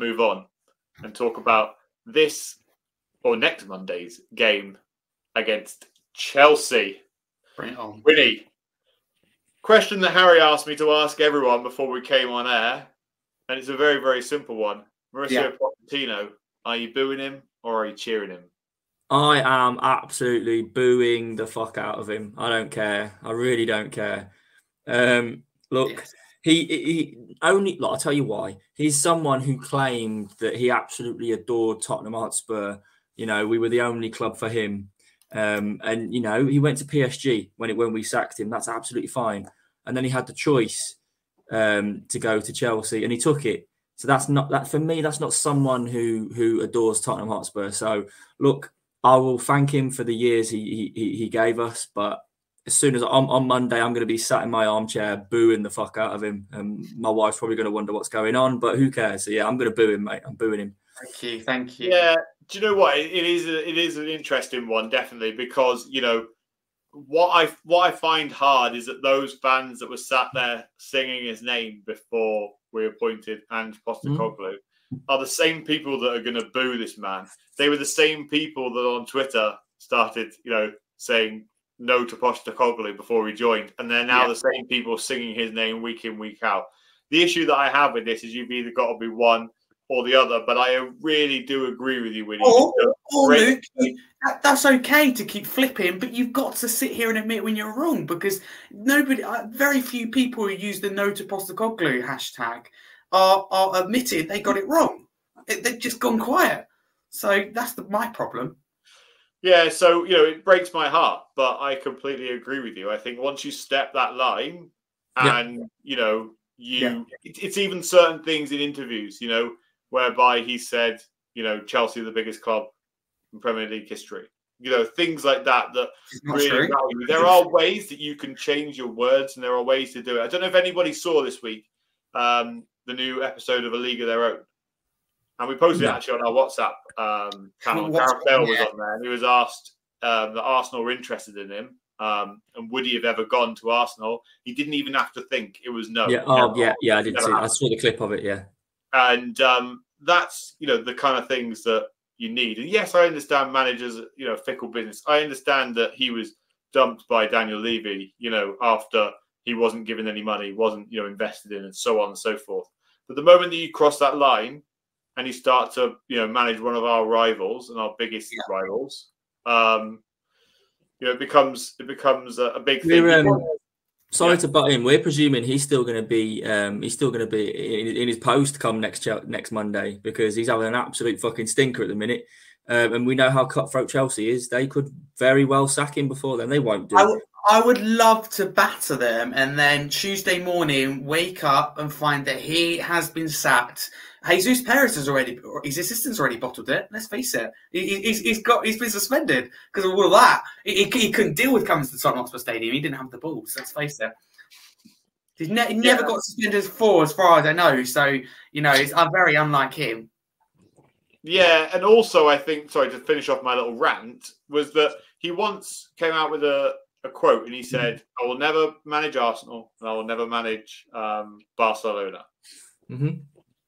move on and talk about this or next Monday's game against Chelsea. Bring it on. Wynnie, question that Harry asked me to ask everyone before we came on air, and it's a very, very simple one. Mauricio Pochettino, are you booing him or are you cheering him? I am absolutely booing the fuck out of him. I don't care. I really don't care. Look, Yes. he only, I'll tell you why. He's someone who claimed that he absolutely adored Tottenham Hotspur. You know, we were the only club for him. And, you know, he went to PSG when we sacked him. That's absolutely fine. And then he had the choice to go to Chelsea and he took it. So that's not that for me. That's not someone who adores Tottenham Hotspur. So look, I will thank him for the years he gave us. But as soon as on Monday, I'm going to be sat in my armchair booing the fuck out of him. My wife's probably going to wonder what's going on, but who cares? So yeah, I'm going to boo him, mate. I'm booing him. Thank you. Yeah, do you know what? It is an interesting one, definitely, because you know what I find hard is that those fans that were sat there singing his name before we appointed Ange Postecoglou are the same people that are going to boo this man. They were the same people that on Twitter started, you know, saying no to Postecoglou before he joined, and they're now the same people singing his name week in, week out. The issue that I have with this is you've either got to be one or the other, but I really do agree with you, Wynnie. Luke, that's okay to keep flipping, but you've got to sit here and admit when you're wrong, because very few people who use the no to Postecoglou hashtag are admitted they got it wrong. They've just gone quiet. So that's my problem. Yeah, so, you know, it breaks my heart, but I completely agree with you. I think once you step that line and, you know, it's even certain things in interviews, you know, whereby he said, you know, Chelsea are the biggest club in Premier League history. You know, things like that really value. There are ways that you can change your words and there are ways to do it. I don't know if anybody saw this week the new episode of A League of Their Own. And we posted it actually on our WhatsApp channel. Gareth Bale was on there and he was asked that Arsenal were interested in him. And would he have ever gone to Arsenal? He didn't even have to think. It was no. Yeah, I didn't see it. I saw the clip of it, yeah. And that's, you know, the kind of things that you need. And yes, I understand managers, you know, fickle business. I understand that he was dumped by Daniel Levy, you know, after he wasn't given any money, wasn't, you know, invested in and so on and so forth. But the moment that you cross that line and you start to, you know, manage one of our rivals and our biggest rivals, you know, it becomes a big thing. Sorry to butt in. We're presuming he's still going to be in his post come next Monday, because he's having an absolute fucking stinker at the minute. And we know how cutthroat Chelsea is. They could very well sack him before then. They won't do. I would love to batter them and then Tuesday morning wake up and find that he has been sacked. Jesus Perez his assistant's already bottled it. Let's face it. He's been suspended because of all of that. He couldn't deal with coming to the Tottenham Hotspur Stadium. He didn't have the balls. Let's face it. He never got suspended before, as far as I know. So, you know, I'm very unlike him. Yeah, and also I think, sorry, to finish off my little rant, was that he once came out with a quote and he said, I will never manage Arsenal and I will never manage Barcelona.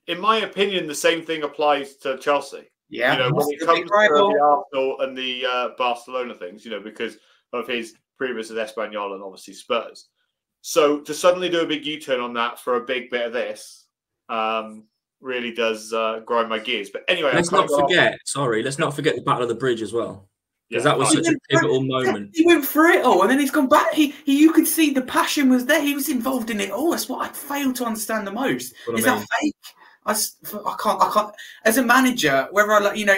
In my opinion, the same thing applies to Chelsea. Yeah, you know, when it comes to the Arsenal and the Barcelona things, you know, because of his previous at Espanyol and obviously Spurs. So to suddenly do a big U-turn on that for a big bit of this really does grind my gears. But anyway, let's not forget the Battle of the Bridge as well. Because that was such a pivotal moment. He went through it all, and then he's gone back. You could see the passion was there. He was involved in it all. That's what I failed to understand the most. Is that fake? I can't. As a manager, whether I like, you know,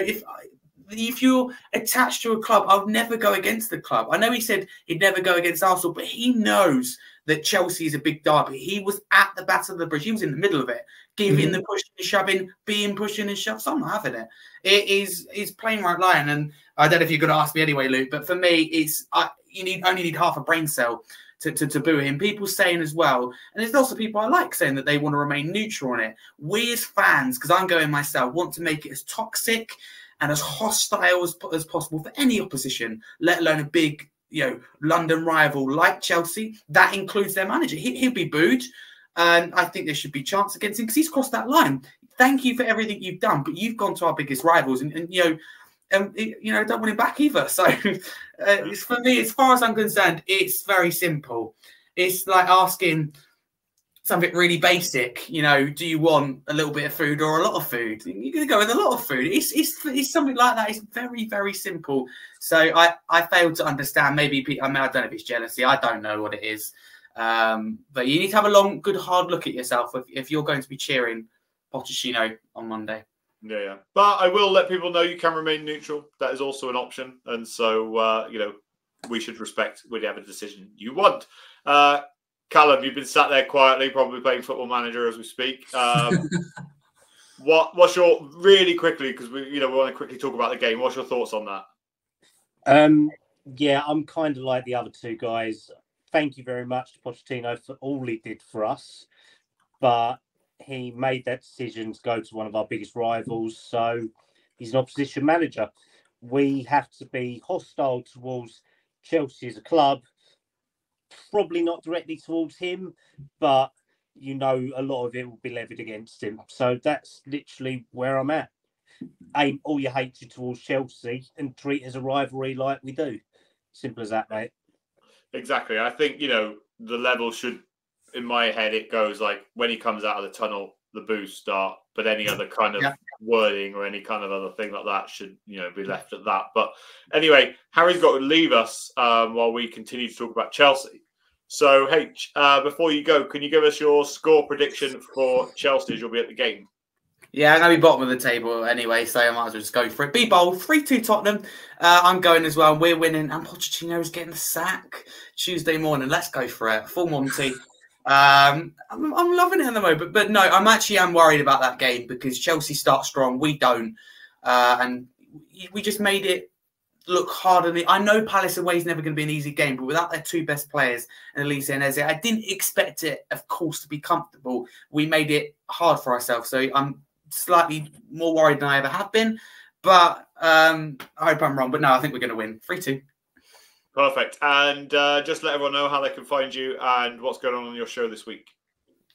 if you're attached to a club, I'll never go against the club. I know he said he'd never go against Arsenal, but he knows that Chelsea is a big derby. He was at the Battle of the Bridge. He was in the middle of it, giving the pushing and shoving, being pushing and shoved. So I'm not having it. It is plain white line. And I don't know if you're going to ask me anyway, Luke, but for me, it's you only need half a brain cell to boo him. People saying as well, and there's also people I like saying that they want to remain neutral on it. We as fans, because I'm going myself, want to make it as toxic and as hostile as possible for any opposition, let alone a big, you know, London rival like Chelsea. That includes their manager. He'll be booed, and I think there should be chance against him because he's crossed that line. thank you for everything you've done, but you've gone to our biggest rivals, and don't want him back either. So it's, for me, as far as I'm concerned, it's very simple. It's like asking something really basic. Do you want a little bit of food or a lot of food? You're going to go with a lot of food. It's something like that. It's very, very simple. So I failed to understand. Maybe I don't know if it's jealousy. I don't know what it is. But you need to have a good, hard look at yourself if you're going to be cheering Pochettino on Monday. Yeah. But I will let people know you can remain neutral. That is also an option. And so, we should respect whatever decision you want. Callum, you've been sat there quietly, probably playing Football Manager as we speak. What's your, really quickly, because we want to quickly talk about the game. What's your thoughts on that? Yeah, I'm kind of like the other two guys. Thank you very much to Pochettino for all he did for us. But he made that decision to go to one of our biggest rivals. So he's an opposition manager. We have to be hostile towards Chelsea as a club. Probably not directly towards him, but a lot of it will be levied against him. So that's literally where I'm at. Aim all your hatred towards Chelsea and treat it as a rivalry like we do. Simple as that, mate. Exactly. I think, the level should, in my head, it goes like when he comes out of the tunnel, the boos start, but any other kind of wording or any kind of other thing like that should, be left at that. But anyway, Harry's got to leave us while we continue to talk about Chelsea. So, H, before you go, can you give us your score prediction for Chelsea as you'll be at the game? Yeah, I'm going to be bottom of the table anyway, so I might as well just go for it. Be bold, 3-2 Tottenham. I'm going as well. We're winning, and Pochettino's getting the sack Tuesday morning. Let's go for it. Full Monty. I'm loving it at the moment, but no, I'm worried about that game because Chelsea start strong. We don't. And we just made it look harder. I know Palace away is never going to be an easy game, but without their two best players, Elise and Eze, I didn't expect it, of course, to be comfortable. We made it hard for ourselves. So I'm slightly more worried than I ever have been, but I hope I'm wrong. But no, I think we're going to win 3-2. Perfect. And just let everyone know how they can find you and what's going on your show this week.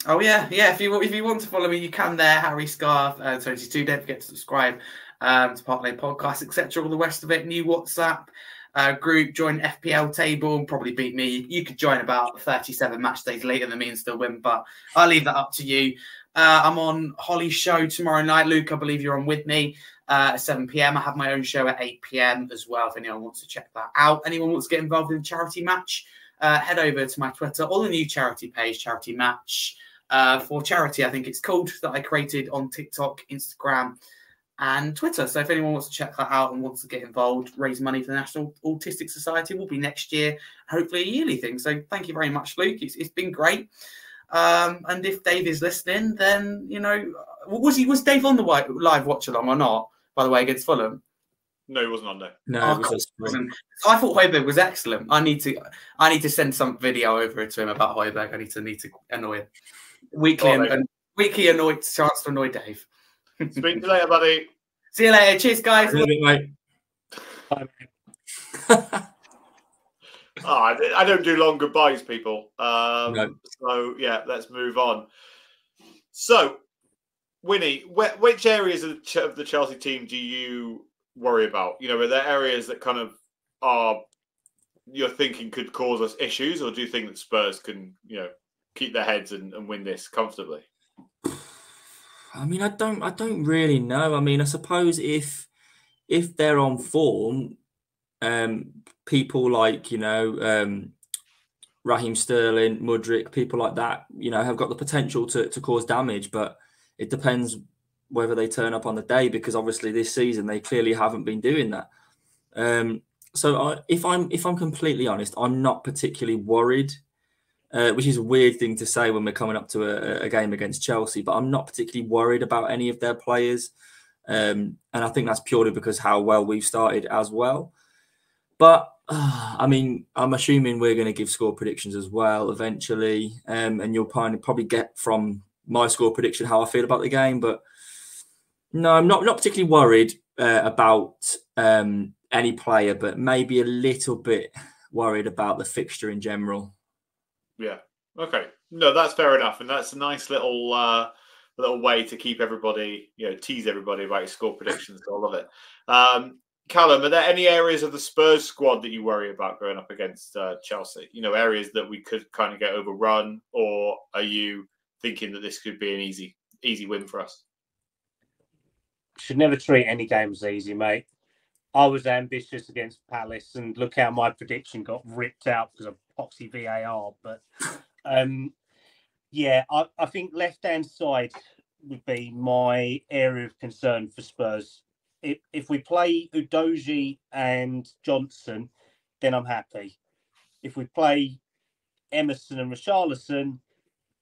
Oh yeah. If you want to follow me, you can there. Harry Scarf 22. Don't forget to subscribe to Park Lane Podcast, etc. All the rest of it. New WhatsApp group. Join FPL table and probably beat me. You could join about 37 match days later than me and still win, but I'll leave that up to you. I'm on Holly's show tomorrow night. Luke, I believe you're on with me at 7 p.m. I have my own show at 8 p.m. as well, if anyone wants to check that out. Anyone wants to get involved in a charity match, head over to my Twitter or the new charity page, Charity Match for Charity, I think it's called, that I created on TikTok, Instagram, and Twitter. So if anyone wants to check that out and wants to get involved, raise money for the National Autistic Society, will be next year, hopefully a yearly thing. So thank you very much, Luke. It's been great. And if Dave is listening, then, was Dave on the live watch along or not, by the way, against Fulham? No, he wasn't on there. No, I thought Højbjerg was excellent. I need to send some video over to him about Højbjerg. I need to annoy him. Weekly annoyed chance to annoy Dave. Speak to you later, buddy. See you later. Cheers, guys. Mate. Bye, mate. I don't do long goodbyes, people. No. So, yeah, let's move on. So, Wynnie, which areas of the Chelsea team do you worry about? Are there areas that kind of you're thinking could cause us issues, or do you think that Spurs can, keep their heads and win this comfortably? I mean, I don't really know. I mean, I suppose if they're on form, people like, Raheem Sterling, Mudryk, people like that, have got the potential to cause damage, but it depends whether they turn up on the day, because obviously this season they clearly haven't been doing that. So if I'm completely honest, I'm not particularly worried, which is a weird thing to say when we're coming up to a game against Chelsea, but I'm not particularly worried about any of their players. And I think that's purely because how well we've started as well. But, I mean, I'm assuming we're going to give score predictions as well eventually. And you'll probably get from my score prediction how I feel about the game. But no, I'm not particularly worried about any player, but maybe a little bit worried about the fixture in general. Yeah. Okay. No, that's fair enough. And that's a nice little little way to keep everybody, tease everybody about your score predictions. So I love it. Callum, are there any areas of the Spurs squad that you worry about going up against Chelsea? Areas that we could kind of get overrun, or are you thinking that this could be an easy win for us? Should never treat any games easy, mate. I was ambitious against Palace, and look how my prediction got ripped out because of Poxy VAR. But I think left-hand side would be my area of concern for Spurs. If we play Udogie and Johnson, then I'm happy. If we play Emerson and Richarlison,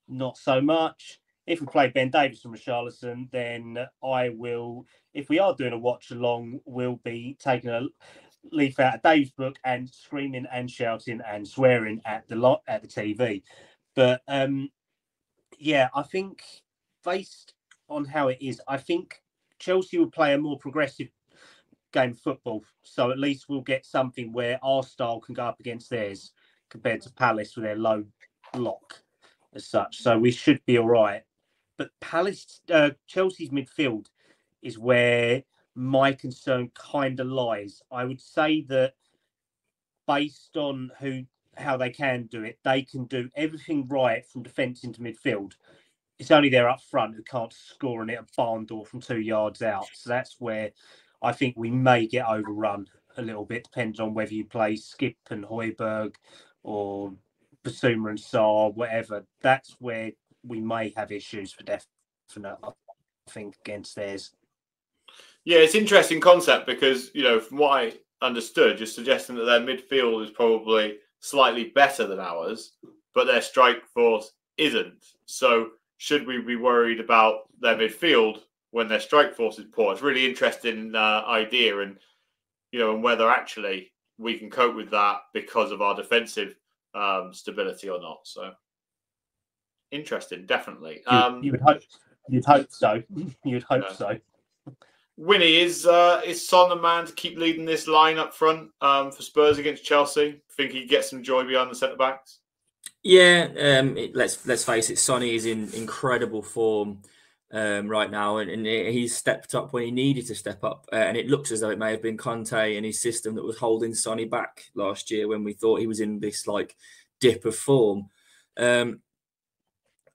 not so much. If we play Ben Davies and Richarlison, then I will, if we are doing a watch along, we'll be taking a leaf out of Dave's book and screaming and shouting and swearing at the TV. But I think based on how it is, I think Chelsea will play a more progressive game of football. So at least we'll get something where our style can go up against theirs compared to Palace with their low block as such. So we should be all right. But Chelsea's midfield is where my concern kind of lies. I would say that based on how they can do it, they can do everything right from defence into midfield. It's only there up front who can't score and hit a barn door from 2 yards out. So that's where I think we may get overrun a little bit, depending on whether you play Skip and Højbjerg or Basuma and Sarr, whatever. That's where we may have issues for definite, I think, against theirs. Yeah, it's an interesting concept because, from what I understood, you're suggesting that their midfield is probably slightly better than ours, but their strike force isn't. So should we be worried about their midfield when their strike force is poor? It's a really interesting idea, and and whether actually we can cope with that because of our defensive stability or not. So interesting, definitely. You would hope. You'd hope so. You'd hope so. Wynnie, is Son the man to keep leading this line up front for Spurs against Chelsea? Think he gets some joy behind the centre backs? Yeah, let's face it, Sonny is in incredible form right now, and he's stepped up when he needed to step up. And it looks as though it may have been Conte and his system that was holding Sonny back last year when we thought he was in this dip of form.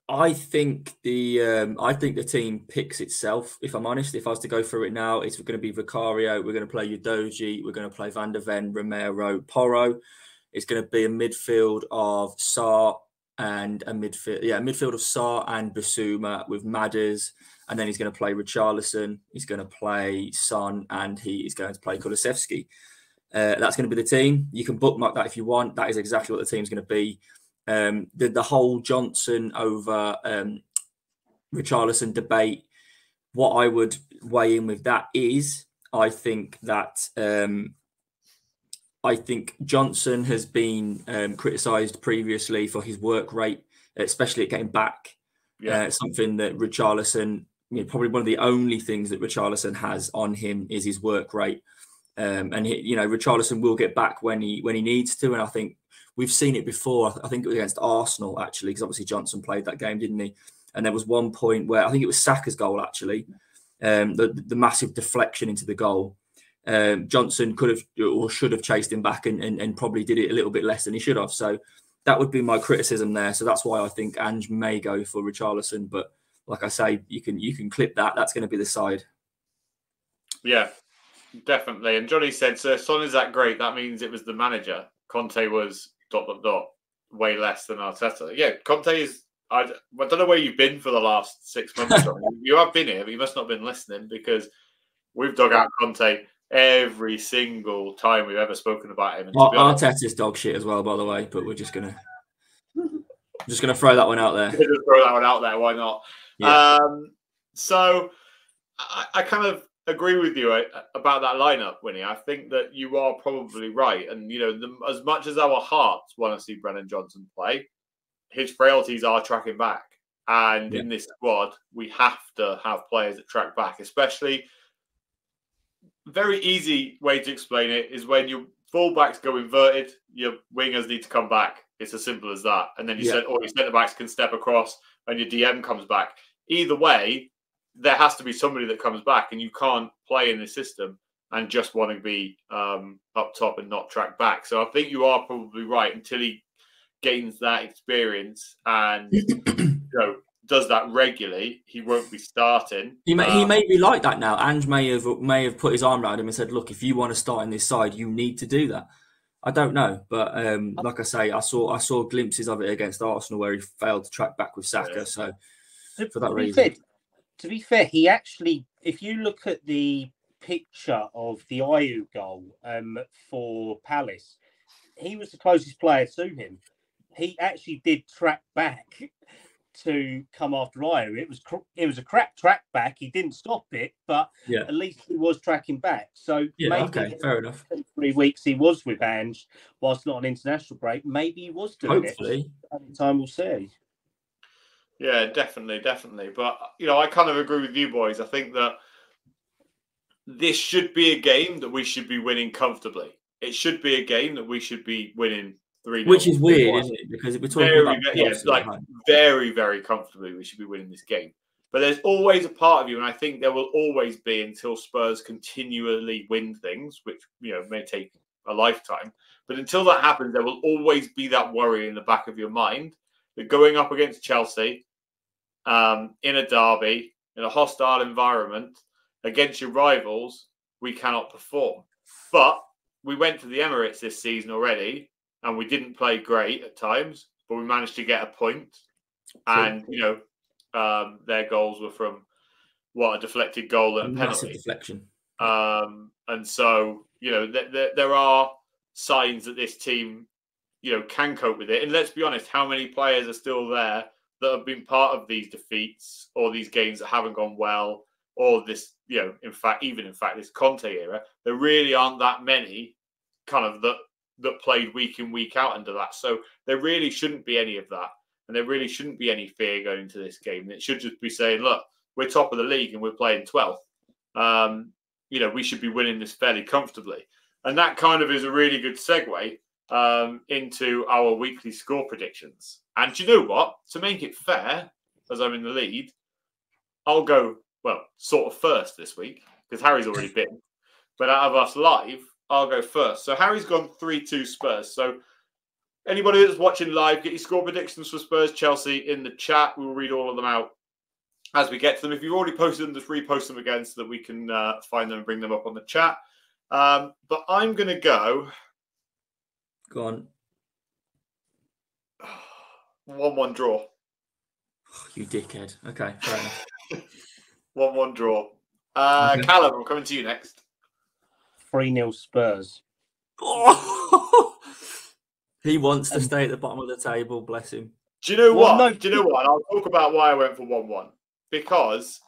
I think the team picks itself. If I'm honest, if I was to go through it now, it's going to be Vicario. We're going to play Udogie. We're going to play Van der Ven, Romero, Porro. It's going to be a midfield of Sarr and a midfield of Sarr and Basuma with Madders, and then he's going to play Richarlison. He's going to play Son, and he is going to play Kulusevski. That's going to be the team. You can bookmark that if you want. That is exactly what the team's going to be. The whole Johnson over Richarlison debate, what I would weigh in with that is I think Johnson has been criticised previously for his work rate, especially at getting back. Yeah. Something that Richarlison, probably one of the only things that Richarlison has on him is his work rate. And Richarlison will get back when he needs to, and I think we've seen it before. I think it was against Arsenal, actually, because obviously Johnson played that game, didn't he? And there was one point where I think it was Saka's goal, actually, the massive deflection into the goal. Johnson could have or should have chased him back and probably did it a little bit less than he should have. So that would be my criticism there. So that's why I think Ange may go for Richarlison. But like I say, you can clip that. That's going to be the side. Yeah, definitely. And Johnny said, so Son is that great. That means it was the manager. Conte was ... way less than Arteta. Yeah, Conte is. I don't know where you've been for the last 6 months. You have been here, but you must not have been listening because we've dug out Conte every single time we've ever spoken about him. Arteta's dog shit as well, by the way. But we're just gonna throw that one out there. Just throw that one out there. Why not? Yeah. So I kind of agree with you about that lineup, Wynnie. I think that you are probably right. And, as much as our hearts want to see Brennan Johnson play, his frailties are tracking back. And in this squad, we have to have players that track back, especially. Very easy way to explain it is when your fullbacks go inverted, your wingers need to come back. It's as simple as that. And then your centre-backs can step across and your DM comes back. either way, there has to be somebody that comes back, and you can't play in this system and just want to be up top and not track back. So I think you are probably right. Until he gains that experience and does that regularly, he won't be starting. He may be like that now. Ange may have put his arm around him and said, "Look, if you want to start in this side, you need to do that." I don't know, but like I say, I saw glimpses of it against Arsenal where he failed to track back with Saka. Yeah. So for that reason, to be fair, he actually, if you look at the picture of the Ayew goal for Palace, he was the closest player to him. He actually did track back to come after Ayew. It was a crap track back. He didn't stop it, but at least he was tracking back. So maybe fair enough. 3 weeks he was with Ange, whilst not an international break. Maybe he was doing it. Time will see. Yeah, definitely. But I kind of agree with you boys. I think that this should be a game that we should be winning comfortably. It should be a game that we should be winning 3-0. Which is weird, isn't it? Because we're talking about very, very comfortably, we should be winning this game. But there's always a part of you, and I think there will always be until Spurs continually win things, which may take a lifetime. But until that happens, there will always be that worry in the back of your mind that going up against Chelsea in a derby, in a hostile environment, against your rivals, we cannot perform. But we went to the Emirates this season already, and we didn't play great at times, but we managed to get a point. And, their goals were from, a deflected goal and a penalty. Deflection. And so, there are signs that this team, can cope with it. And let's be honest, how many players are still there that have been part of these defeats or these games that haven't gone well, or this, in fact, this Conte era? There really aren't that many kind of that played week in, week out under that. So there really shouldn't be any of that. And there really shouldn't be any fear going into this game. It should just be saying, look, we're top of the league and we're playing 12th. We should be winning this fairly comfortably. And that kind of is a really good segue into our weekly score predictions. And do you know what? To make it fair, as I'm in the lead, I'll go, sort of first this week, because Harry's already been. But out of us live, I'll go first. So Harry's gone 3-2 Spurs. So anybody that's watching live, get your score predictions for Spurs Chelsea in the chat. We'll read all of them out as we get to them. If you've already posted them, just repost them again so that we can find them and bring them up on the chat. But I'm going to go. Go on. 1-1 draw. You dickhead. Okay, fair enough. 1-1 draw. Kallum, I'm coming to you next. 3-0 Spurs. He wants to stay at the bottom of the table, bless him. Do you know what? No, do you know what? And I'll talk about why I went for 1-1. Because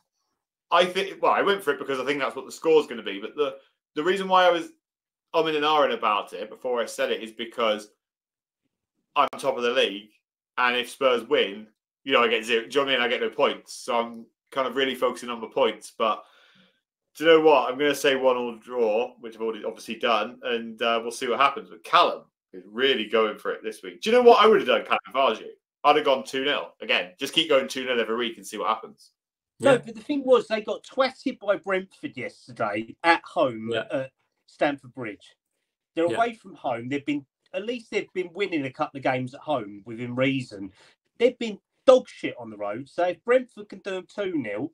I think, I went for it because I think that's what the score's going to be. But the reason why I was umming and ahhing about it before I said it is because I'm top of the league. And if Spurs win, I get 0. Do you know what I mean? I get no points. So I'm kind of really focusing on the points. But do you know what? I'm going to say 1-1 draw, which I've already obviously done. And we'll see what happens. But Kallum is really going for it this week. Do you know what I would have done, Kallum, if I was you? I'd have gone 2-0. Again, just keep going 2-0 every week and see what happens. No, but the thing was, they got twatted by Brentford yesterday at home at Stamford Bridge. They're away from home. They've been winning a couple of games at home within reason. They've been dog shit on the road. So if Brentford can do them 2-0,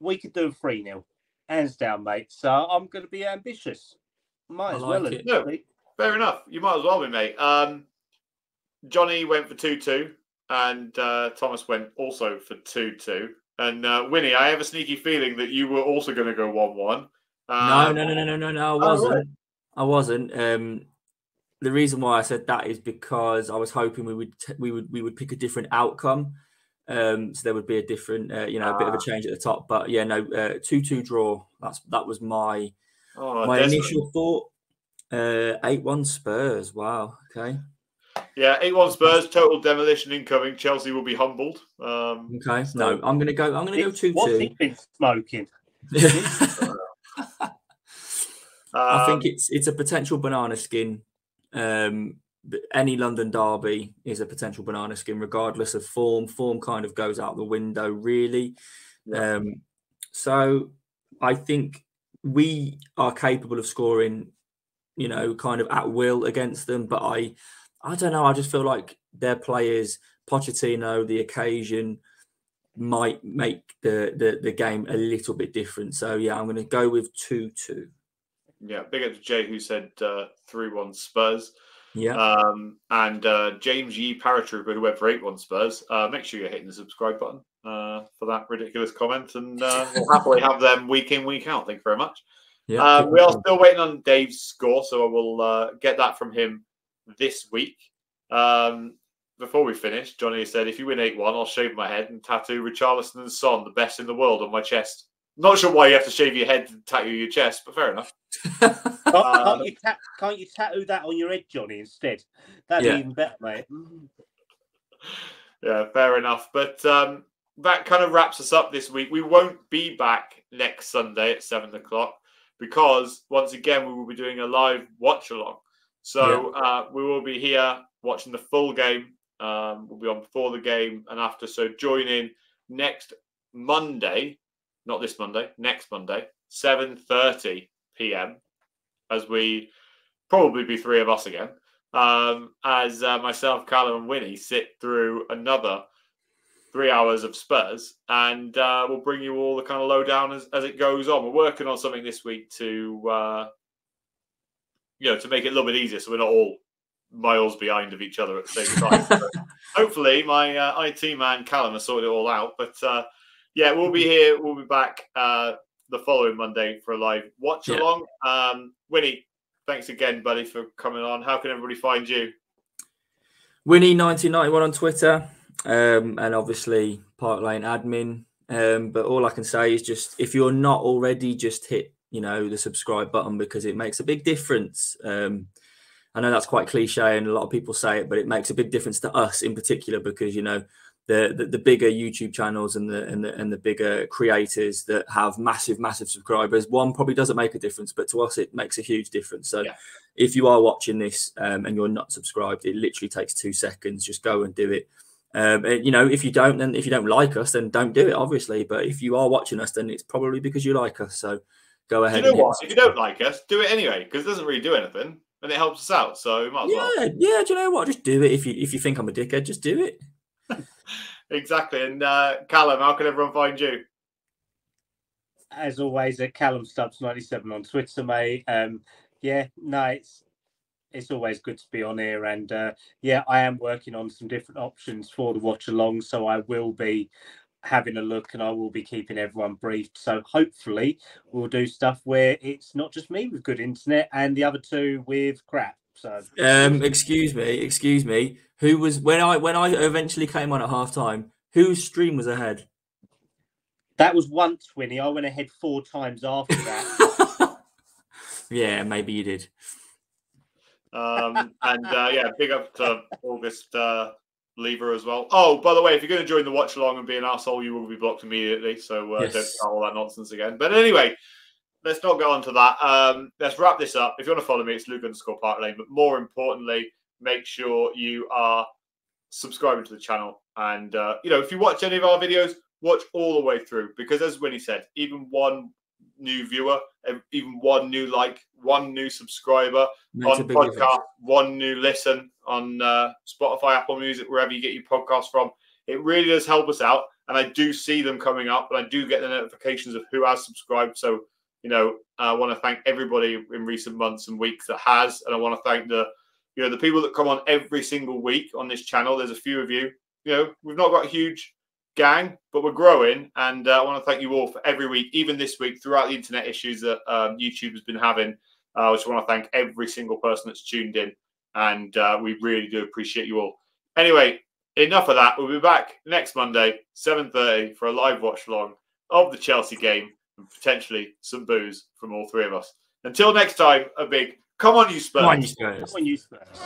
we could do them 3-0. Hands down, mate. So I'm going to be ambitious. Might as well. No, fair enough. You might as well be, mate. Johnny went for 2-2, and Thomas went also for 2-2. And Wynnie, I have a sneaky feeling that you were also going to go 1-1. No. I wasn't. The reason why I said that is because I was hoping we would pick a different outcome. So there would be a different, a bit of a change at the top. But 2-2 draw. That was my initial thought. 8-1 Spurs. Wow. Okay. Yeah, 8-1 Spurs. Total demolition incoming. Chelsea will be humbled. Okay. So no, I'm going to go 2-2. What's he been smoking? I think it's a potential banana skin. any London derby is a potential banana skin, regardless of form. Form kind of goes out the window, really. Yeah. So I think we are capable of scoring, you know, kind of at will against them. But I don't know. I just feel like their players, Pochettino, the occasion might make the game a little bit different. So yeah, I'm going to go with 2-2. Yeah, big up to Jay who said 3-1 Spurs. Yeah. And James Yee Paratrooper who went for 8-1 Spurs. Make sure you're hitting the subscribe button for that ridiculous comment, and we'll happily have them week in, week out. Thank you very much. Yeah, we are still waiting on Dave's score, so I will get that from him this week. Before we finish, Johnny said, if you win 8-1, I'll shave my head and tattoo Richarlison and Son, the best in the world, on my chest. Not sure why you have to shave your head to tattoo your chest, but fair enough. Can't you tattoo that on your head, Johnny, instead? That'd be even better, mate. Yeah, fair enough. But that kind of wraps us up this week. We won't be back next Sunday at 7 o'clock because, once again, we will be doing a live watch-along. So we will be here watching the full game. We'll be on before the game and after. So join in next Monday, not this Monday, next Monday, 7:30 p.m. as we probably be three of us again. As myself, Kallum and Wynnie sit through another 3 hours of Spurs, and we'll bring you all the kind of lowdown as it goes on. We're working on something this week to to make it a little bit easier, so we're not all miles behind of each other at the same time. So hopefully, my IT man Kallum has sorted it all out. But we'll be here. We'll be back the following Monday for a live watch along. Wynnie, thanks again, buddy, for coming on. How can everybody find you? Wynnie1991 on Twitter, and obviously Park Lane admin. But all I can say is just, if you're not already, just hit the subscribe button, because it makes a big difference. I know that's quite cliche and a lot of people say it, but it makes a big difference to us in particular, because the bigger YouTube channels and the bigger creators that have massive subscribers, one probably doesn't make a difference, but to us it makes a huge difference. So if you are watching this and you're not subscribed, it literally takes 2 seconds. Just go and do it. If you don't like us, then don't do it, obviously. But if you are watching us, then it's probably because you like us. So go ahead. Do you know what? If you don't like us, do it anyway, because it doesn't really do anything and it helps us out. So you might as well. Yeah. Do you know what? Just do it. If you think I'm a dickhead, just do it. Exactly. And Kallum, how can everyone find you? As always, at CallumStubbs97 on Twitter, mate. It's always good to be on here, and I am working on some different options for the watch along, so I will be having a look and I will be keeping everyone briefed. So hopefully we'll do stuff where it's not just me with good internet and the other two with crap. So excuse me. Who was when I eventually came on at halftime? Whose stream was ahead? That was once, Wynnie. I went ahead 4 times after that. Yeah, maybe you did. Big up to August Lever as well. Oh, by the way, if you're going to join the watch along and be an arsehole, you will be blocked immediately. So don't start all that nonsense again. But anyway, let's not go on to that. Let's wrap this up. If you want to follow me, it's Luke_Park Lane. But more importantly, make sure you are subscribing to the channel. And, if you watch any of our videos, watch all the way through. Because as Wynnie said, even one new viewer, even one new one new subscriber on podcast, one new listen on Spotify, Apple Music, wherever you get your podcasts from, it really does help us out. And I do see them coming up, and I do get the notifications of who has subscribed. So, I want to thank everybody in recent months and weeks that has, and I want to thank the people that come on every single week on this channel. There's a few of you. We've not got a huge gang, but we're growing, and I want to thank you all for every week, even this week, throughout the internet issues that YouTube has been having. I just want to thank every single person that's tuned in, and we really do appreciate you all. Anyway, enough of that. We'll be back next Monday, 7:30, for a live watch along of the Chelsea game and potentially some booze from all three of us. Until next time, a big come on, you Spurs. Come on, you Spurs. Come on, you Spurs.